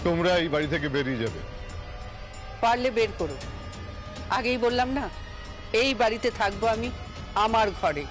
তোমরা এই বাড়ি থেকে বেরিয়ে যাবে। পারলে বের করো, আগেই বললাম না এই বাড়িতে থাকবো আমি আমার ঘরে।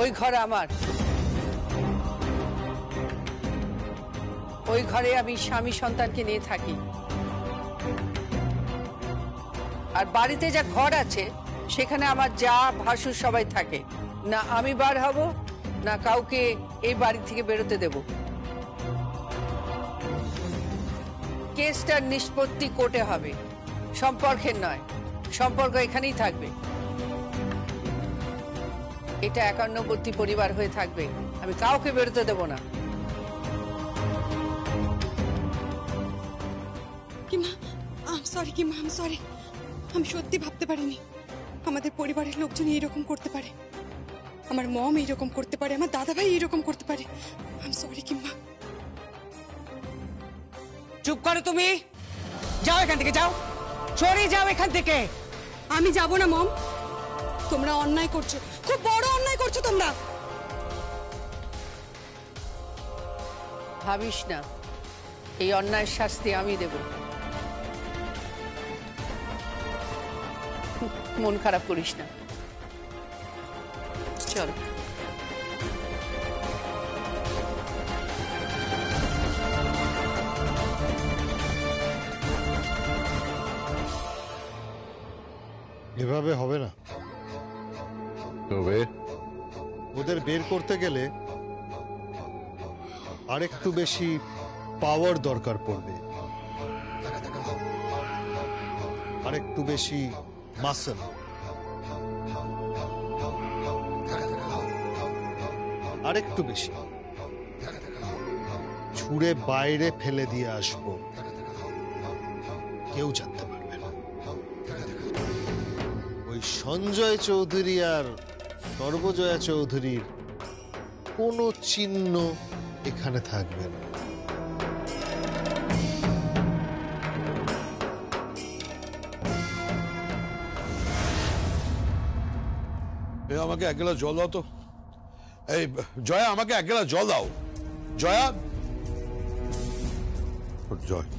ওই ঘর আমার, ওই ঘরে আমি স্বামী সন্তানকে নিয়ে থাকি। আর বাড়িতে যা ঘর আছে সেখানে আমার যা ভাসুর সবাই থাকে। না আমি বার হব, না কাউকে এই বাড়ি থেকে বেরোতে দেব। কেসটার নিষ্পত্তি কোর্টে হবে, সম্পর্কের নয়। সম্পর্ক এখানেই থাকবে। এটা একান্নবর্তী পরিবার হয়ে থাকবে, আমি কাউকে বেরোতে দেব না। Sorry keema, I am sorry. আমি সত্যি ভাবতে পারিনি আমাদের পরিবারের লোকজন এরকম করতে পারে, আমার মম এরকম করতে পারে, আমার দাদা ভাই এরকম করতে পারে। আই এম সরি কিমা। চুপ করো তুমি, যাও এখান থেকে, যাও, সরে যাও এখান থেকে। আমি যাব না মম, তোমরা অন্যায় করছো, খুব বড় অন্যায় করছো তোমরা। ভাবিস না এই অন্যায়ের শাস্তি আমি দেব। মন খারাপ করিস না, চল। এভাবে হবে না। তবে ওদের বের করতে গেলে আরেকটু বেশি পাওয়ার দরকার পড়বে, আরেকটু বেশি মাসল, আরেকটু বেশি ছুঁড়ে বাইরে ফেলে দিয়ে আসবো, কেউ জানতে পারবে না। ওই সঞ্জয় চৌধুরী আর সর্বজয়া চৌধুরীর কোনো চিহ্ন এখানে থাকবে না। আমাকে এক গ্লাস জল দাও তো। এই জয়া, আমাকে এক গ্লাস জল দাও। জয়া,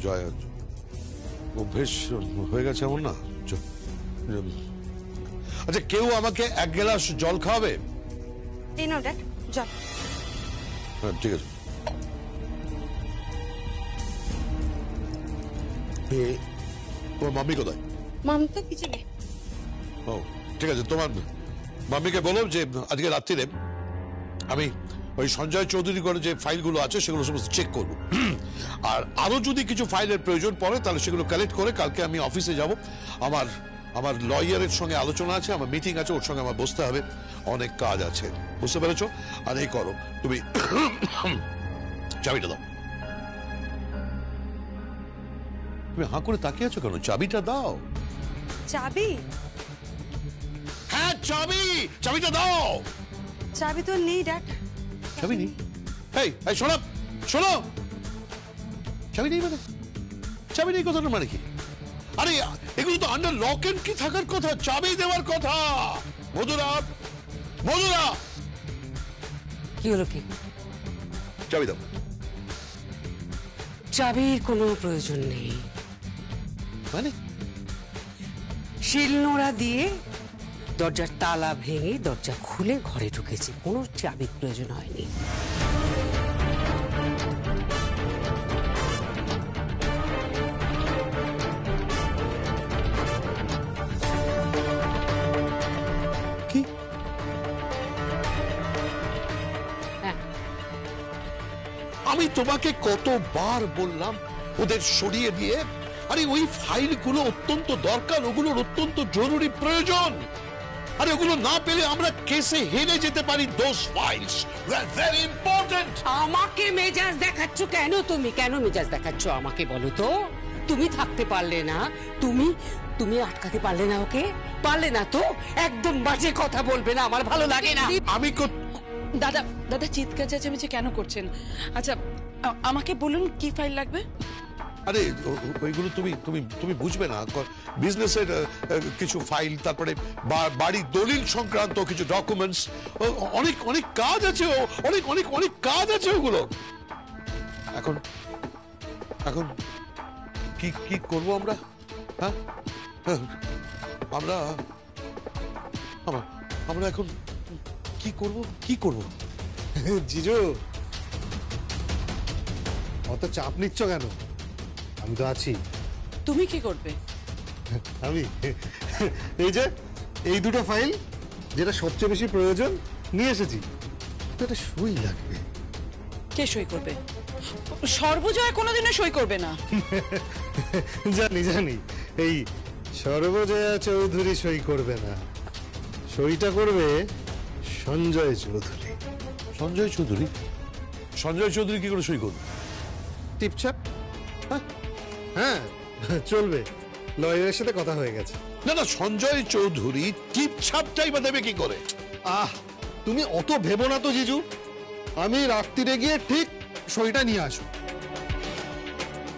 জয়া অভ্যেস হয়ে গেছে এমন না। আচ্ছা, কেউ আমাকে এক গ্লাস জল খাওয়াবে? এই নাও ড্যাড, জল। হ্যাঁ, ঠিক আছে। তোমার মাম্মি কোথায়? মাম তো কিচেনে। ও ঠিক আছে, তোমার মাম্মিকে বলো যে আজকে রাত্রিরে আমি ওই সঞ্জয় চৌধুরী করে যে ফাইলগুলো আছে সেগুলো সমস্ত চেক করবো। আর আরো যদি কিছু ফাইলের প্রয়োজন পড়ে তাহলে সেগুলো কালেক্ট করে কালকে আমি অফিসে যাব। আমার লয়ারের সঙ্গে আলোচনা আছে, আমার মিটিং আছে, ওর সঙ্গে আমার বসতে হবে, অনেক কাজ আছে, বুঝতে পেরেছো? আর এই করো, তুমি চাবিটা দাও। তুমি হাঁ করে তাকিয়ে আছো কেন? চাবিটা দাও। চাবি? হ্যাঁ চাবি, চাবিটা দাও। চাবি তো নেই ড্যাড। চাবি নেই? এই এই শোনো শোনো, চাবি নেই মানে? চাবি নেই কথাটা মানে কি? আরে এগুলো তো আন্ডার লক এন্ড কি থাকার কথা, চাবি দেওয়ার কথা। মধুরা, মধুরা, কি হলো? কি চাবি দাও। চাবির কোনো প্রয়োজন নেই। মানে শিলনোড়া দিয়ে দরজার তালা ভেঙে দরজা খুলে ঘরে ঢুকেছি, কোনো চাবির প্রয়োজন হয়নি। কি? হ্যাঁ, আমি তোমাকে কতবার বললাম ওদের সরিয়ে দিয়ে? আরে ওই ফাইলগুলো অত্যন্ত দরকার, ওগুলোর অত্যন্ত জরুরি প্রয়োজন। আরে ওগুলো না পেলে আমরা কেসে হেরে যেতে পারি। Those files were very important. আমাকে মেজাজ দেখাচ্ছ কেন? তুমি কেন মেজাজ দেখাচ্ছ আমাকে বলো তো? তুমি থাকতে পারলে না? তুমি তুমি আটকাতে পারলে না ওকে? পারলে না তো? একদম বাজে কথা বলবে না, আমার ভালো লাগে না। আমি দাদা দাদা চিৎকার চেঁচামেচি কেন করছেন? আচ্ছা আমাকে বলুন কি ফাইল লাগবে? আরে ওইগুলো তুমি তুমি তুমি বুঝবে না। বিজনেসের কিছু ফাইল, তারপরে বাড়ির দলিল সংক্রান্ত কিছু ডকুমেন্টস, অনেক অনেক কাজ আছে, অনেক অনেক অনেক কাজ আছে ওগুলো। এখন এখন কি কি করবো আমরা? হ্যাঁ, আমরা আমরা এখন কি করব? কি করব? জিজু, অত চাপ নিচ্ছ কেন? আমি তো আছি। তুমি কি করবে? আমি এই যে এই দুটো ফাইল, যেটা সবচেয়ে বেশি প্রয়োজন, নিয়ে এসেছি। তো এটা সই লাগবে। কে সই করবে? সর্বজয়া কোনোদিনও সই করবে না। জানি জানি, এই সর্বজয়া চৌধুরী সই করবে না, সইটা করবে সঞ্জয় চৌধুরী। সঞ্জয় চৌধুরী? সঞ্জয় চৌধুরী কি করে সই করবে? টিপছাপ। হ্যাঁ চলবে, লয়ারের সাথে কথা হয়ে গেছে। না না, সঞ্জয় চৌধুরী টিপ ছাপটাই বা দেবে কি করে? আহ, তুমি অত ভেবো না তো জিজু, আমি রাত্রিরে গিয়ে ঠিক সইটা নিয়ে আসো।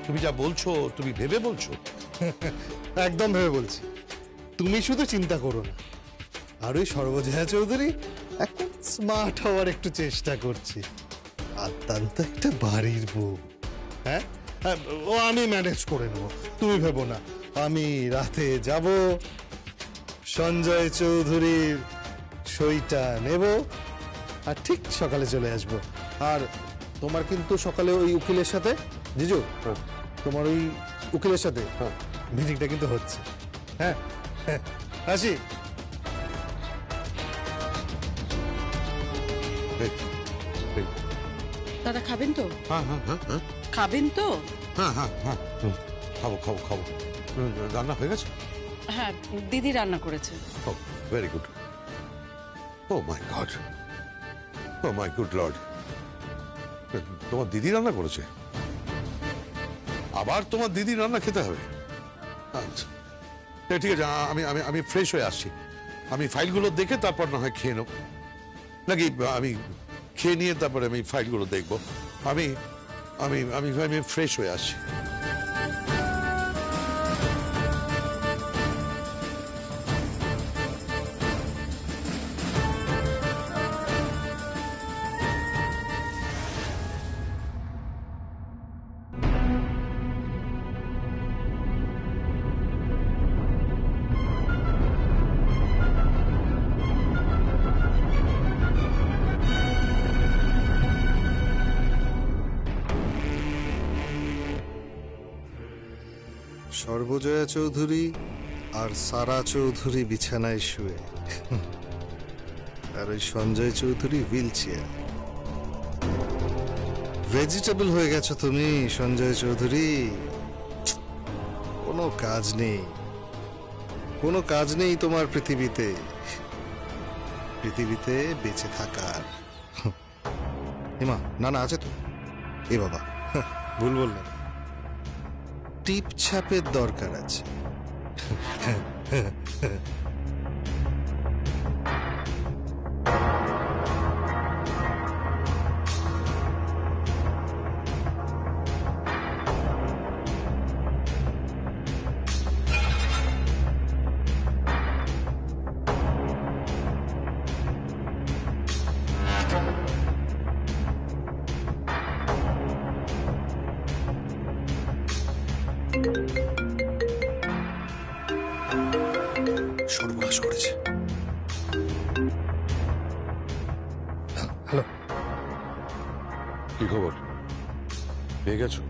তুমি যা বলছো তুমি ভেবে বলছো? একদম ভেবে বলছি, তুমি শুধু চিন্তা করো না। আর ওই সর্বজয়া চৌধুরী এখন স্মার্ট হওয়ার একটু চেষ্টা করছে। আত্মান্ত একটা বাড়ির বউ। হ্যাঁ, ও আমি ম্যানেজ করে নেবো, তুমি ভেবো না। আমি রাতে যাব, সঞ্জয় চৌধুরীর সইটা নেব, আর ঠিক সকালে চলে আসব। আর তোমার কিন্তু সকালে ওই উকিলের সাথে, জিজু, তোমার ওই উকিলের সাথে মিটিংটা কিন্তু হচ্ছে। হ্যাঁ, আসি। দাদা খাবেন তো? হ্যাঁ হ্যাঁ হ্যাঁ হ্যাঁ খাবেন তো? হ্যাঁ হ্যাঁ হ্যাঁ, খাবো খাবো খাবো। রান্না হয়ে গেছে? হ্যাঁ দিদি রান্না করেছে। Oh very good. Oh my god, oh my good lord. তোমার দিদি রান্না করেছে? আবার তোমার দিদি রান্না খেতে হবে? আচ্ছা ঠিক আছে, আমি আমি আমি ফ্রেশ হয়ে আসছি। আমি ফাইলগুলো দেখে তারপর না হয় খেয়ে নেব, নাকি আমি খেয়ে নিয়ে তারপরে আমি ফাইলগুলো দেখবো। আমি আমি আমি আমি ফ্রেশ হয়ে আসছি। সর্বজয়া চৌধুরী আর সারা চৌধুরী বিছানায় শুয়ে, আর ওই Sanjay Chowdhury wheel chair. Vegetable হয়ে গেছো তুমি সঞ্জয় চৌধুরী। কোনো কাজ নেই, কোনো কাজ নেই তোমার পৃথিবীতে, পৃথিবীতে বেঁচে থাকার। হিমা, না না আছে তো? এ বাবা, ভুল বললাম। টিপ ছাপের দরকার আছে। সর্বনাশ করেছে। হ্যালো, কি খবর? পেয়ে গেছো?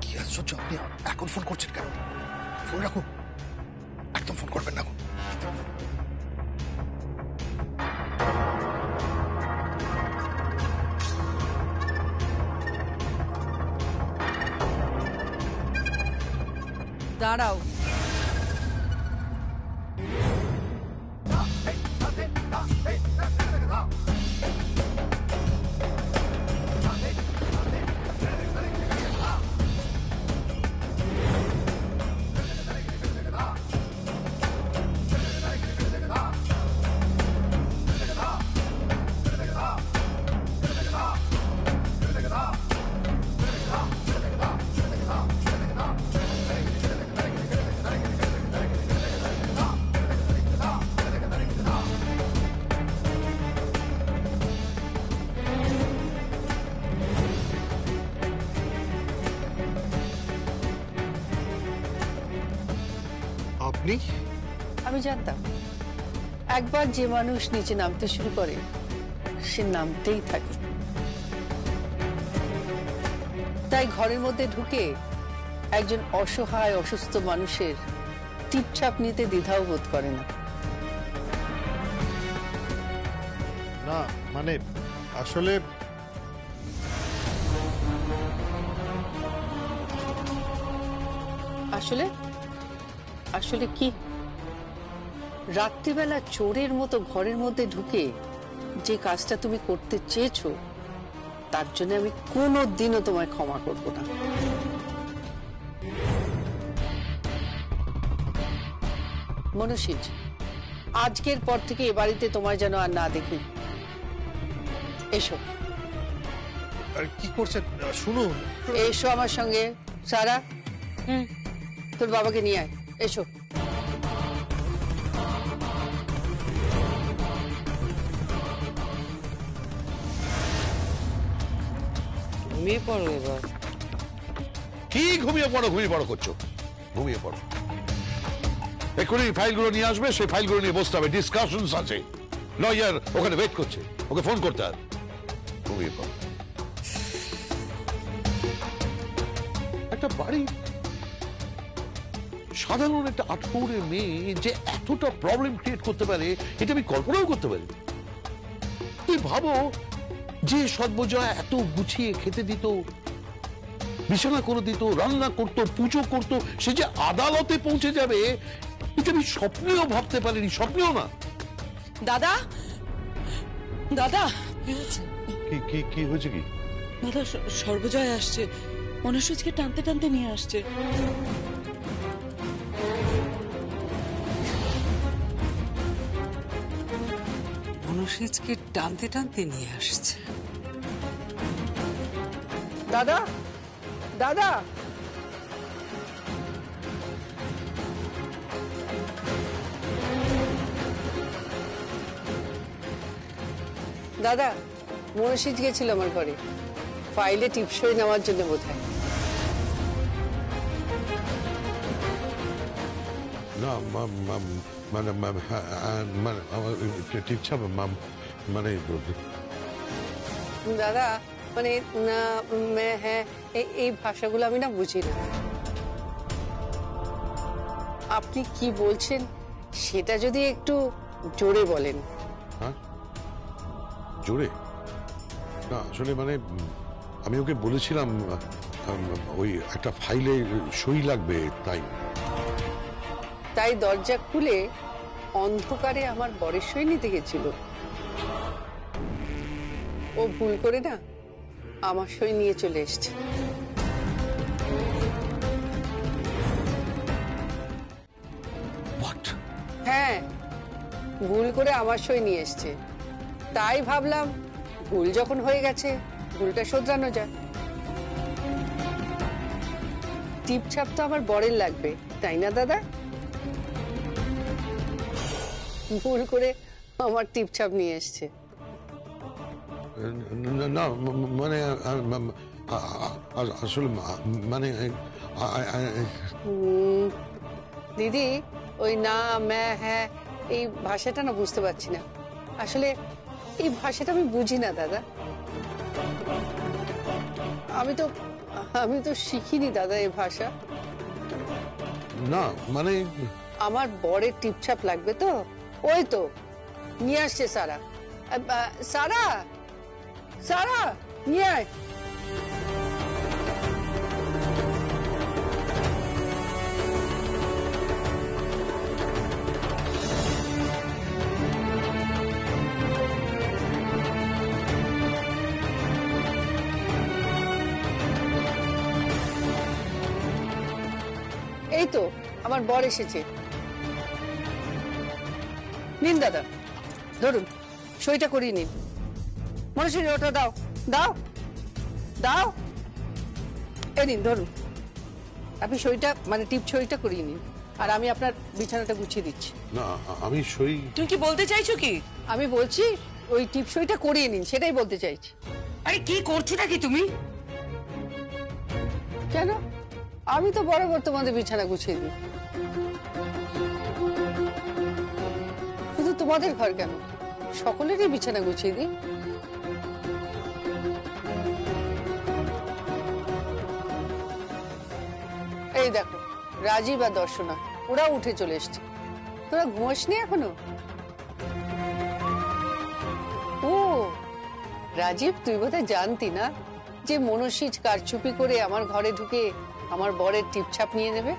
কি আশ্চর্য, আপনি এখন ফোন করছেন কেন? ফোন রাখুন, একদম ফোন করবেন না। দাঁড়াও, আপনি? আমি জানতাম একবার যে মানুষ নিচে নামতে শুরু করে সে নামতেই থাকে। তাই ঘরের মধ্যে ঢুকে একজন অসহায় অসুস্থ মানুষের টিপছাপ নিতে দ্বিধাও বোধ করে না। না মানে আসলে আসলে আসলে কি? রাত্রিবেলা চোরের মতো ঘরের মধ্যে ঢুকে যে কাজটা তুমি করতে চেয়েছো তার জন্য আমি কোনোদিনও তোমায় ক্ষমা করব না। মনুষীজ, আজকের পর থেকে এ বাড়িতে তোমায় যেন আর না দেখি। এসো। আর কি করছেন শুনুন। এসো আমার সঙ্গে। সারা, তোর বাবাকে নিয়ে আয়। এসো। ঘুমিয়ে পড়ো এবার। কি ঘুমিয়ে পড়ো করছো? ঘুমিয়ে পড়ো। এক্ষুনি ফাইলগুলো নিয়ে আসবে, সেই ফাইলগুলো নিয়ে বসতে হবে, ডিসকাশনস আছে, লয়ার ওখানে ওয়েট করছে, ওকে ফোন করতে হবে। ঘুমিয়ে পড়ো। একটা বাড়ি, সাধারণ একটা আটপৌরে মেয়ে যে এতটা প্রবলেম ক্রিয়েট করতে পারে এটা আমি কল্পনাও করতে পারি। তুই ভাবো, যে সর্বজয়া এত গুছিয়ে খেতে দিত, বিছানা করে দিত, রান্না করত, পুজো করত, সে যে আদালতে পৌঁছে যাবে এটা আমি স্বপ্নেও ভাবতে পারিনি, স্বপ্নেও না। দাদা, দাদা কি হচ্ছে? কি হয়েছে? কি দাদা, সর্বজয় আসছে, মনুষ্যকে টানতে টানতে নিয়ে আসছে। মনুষ্যকে টানতে টানতে নিয়ে আসছে। দাদা, দাদা, দাদা, মনুষীজ গেছিল আমার ঘরে ফাইলে টিপসই নেওয়ার জন্য বোধহয়। না মানে মানে টিপছাপ মানে দাদা, মানে না, হ্যাঁ, এই ভাষাগুলো আমি না বুঝি না। আপনি কি বলছেন সেটা যদি একটু জোরে বলেন। হ্যাঁ, জোরে না, আসলে মানে আমি ওকে বলেছিলাম ওই একটা ফাইলে সই লাগবে, তাই দরজা খুলে অন্ধকারে আমার বরের সই নিতে গেছিল। ও ভুল করে না আমার সই নিয়ে চলে এসছে। হোয়াট? হ্যাঁ, ভুল করে আমার সই নিয়ে এসছে। তাই ভাবলাম ভুল যখন হয়ে গেছে ভুলটা শোধরানো যায়। টিপছাপ তো আমার বরের লাগবে, তাই না দাদা? ভুল করে আমার টিপছাপ নিয়ে এসছে। না মানে আসলে মানে দিদি, ওই না ম্যা হ্যাঁ এই ভাষাটা না বুঝতে পারছি না। আসলে এই ভাষাটা আমি বুঝি না দাদা। আমি তো শিখিনি দাদা এই ভাষা। না মানে আমার বরের টিপছাপ লাগবে তো, ওই তো নিয়ে আসছে সারা। সারা, সারা নিয়ে আয়। এই তো আমার বর এসেছে। নিন দাদা, ধরুন সইটা করিয়ে নিন। মনসিনী ওটা দাও, দাও দাও, এই নিন ধরুন। আপনি সইটা মানে টিপ সইটা করিয়ে নিন, আর আমি আপনার বিছানাটা গুছিয়ে দিচ্ছি। না আমি সই তুমি কি বলতে চাইছো কি? আমি বলছি ওই টিপ সইটা করিয়ে নিন, সেটাই বলতে চাইছি। আরে কি করছো নাকি তুমি? কেন? আমি তো বরাবর তোমাদের বিছানা গুছিয়ে দিই। শুধু তোমাদের ঘর কেন, সকলেরই বিছানা গুছিয়ে দিই। এই দেখো, রাজীব আর দর্শনা ওরা উঠে চলে এসছে। তোরা ঘুমাসনি এখনো? ও রাজীব, তুই বোধহয় জানতি না যে মনস্বী কারচুপি করে আমার ঘরে ঢুকে আমার বরের টিপছাপ নিয়ে নেবে।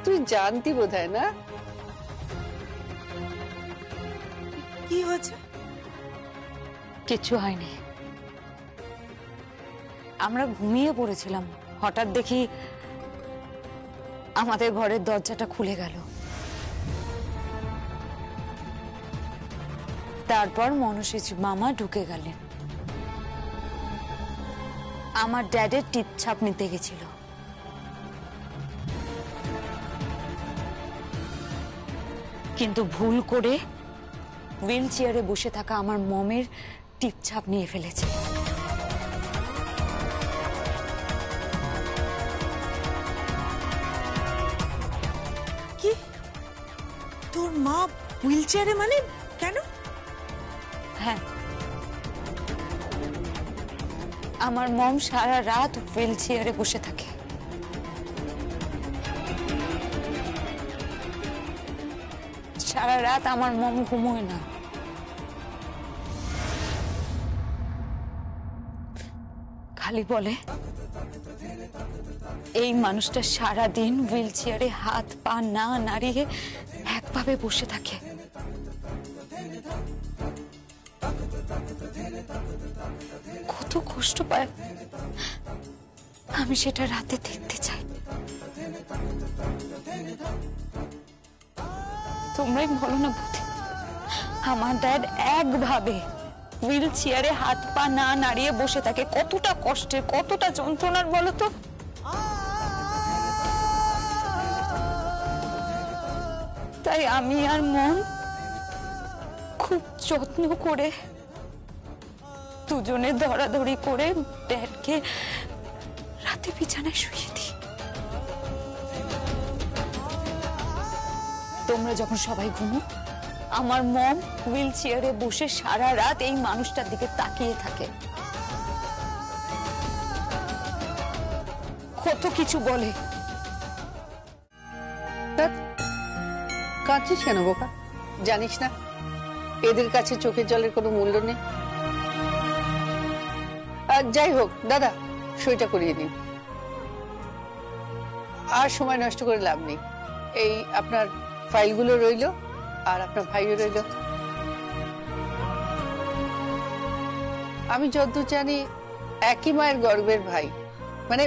তুই জানতি বোধহয় না? কি হয়েছে? কিচ্ছু হয়নি, আমরা ঘুমিয়ে পড়েছিলাম, হঠাৎ দেখি আমাদের ঘরের দরজাটা খুলে গেল। তারপর মনসিজ মামা ঢুকে গেলেন। আমার ড্যাডের টিপছাপ নিতে গেছিল। কিন্তু ভুল করে হুইল চেয়ারে বসে থাকা আমার মমের টিপছাপ নিয়ে ফেলেছে। কি? তোর মা হুইল চেয়ারে? মানে কেন? হ্যাঁ, আমার মম সারা রাত হুইল চেয়ারে বসে থাকে। সারা রাত আমার মম ঘুমোয় না। খালি বলে এই মানুষটা সারা দিন হুইল চেয়ারে হাত পা না নাড়িয়ে একভাবে বসে থাকে। কত কষ্ট পায়, আমি সেটা রাতে দেখতে চাই। তোমরাই বলো না বুদ্ধি, আমার ড্যাড একভাবে হুইল চেয়ারে হাত পা না নাড়িয়ে বসে থাকে, কতটা কষ্টের, কতটা যন্ত্রণার বলো তো। তাই আমি আর মন খুব যত্ন করে দুজনে ধরাধরি করে ড্যাডকে রাতে বিছানায় শুয়ে দিই। তোমরা যখন সবাই ঘুমো, আমার মম হুইল চেয়ারে বসে সারা রাত এই মানুষটার দিকে তাকিয়ে থাকে, কত কিছু বলে। কাঁদছিস কেন বোকা? জানিস না এদের কাছে চোখের জলের কোনো মূল্য নেই? যাই হোক দাদা, সইটা করিয়ে নিন। আর সময় নষ্ট করে লাভ নেই। এই আপনার ফাইলগুলো রইলো, আর আপনার ভাইও রইলো। আমি যতদূর জানি একই মায়ের গর্ভের ভাই, মানে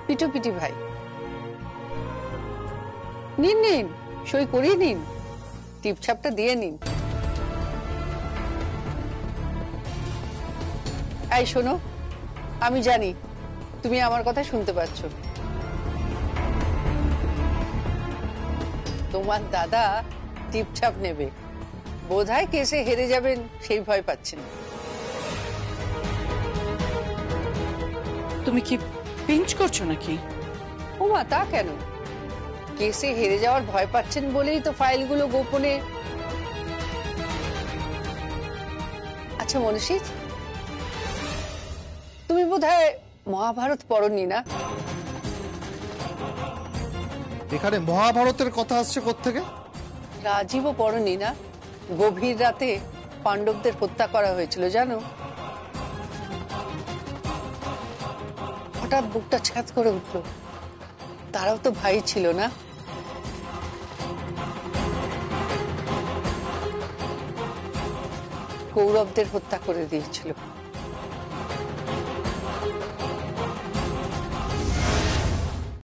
পিঠোপিঠি ভাই। নিন নিন, সই করিয়ে নিন, টিপছাপটা দিয়ে নিন। এই শোনো, আমি জানি তুমি আমার কথা শুনতে পাচ্ছ। তোমার দাদা টিপছাপ নেবে, বোধহয় কেসে হেরে যাবেন সেই ভয় পাচ্ছেন। তুমি কি পিঞ্চ করছো নাকি? ওমা, তা কেন? কেসে হেরে যাওয়ার ভয় পাচ্ছেন বলেই তো ফাইলগুলো গোপনে। আচ্ছা মনীষী, তুমি বোধহয় মহাভারত পড়নি না? এখানে মহাভারতের কথা আসছে কোত্থেকে? রাজীবও পড়নি না? গভীর রাতে পাণ্ডবদের হত্যা করা হয়েছিল জানো? হঠাৎ বুকটা ছ্যাঁত করে উঠলো। তারাও তো ভাই ছিল না? কৌরবদের হত্যা করে দিয়েছিল।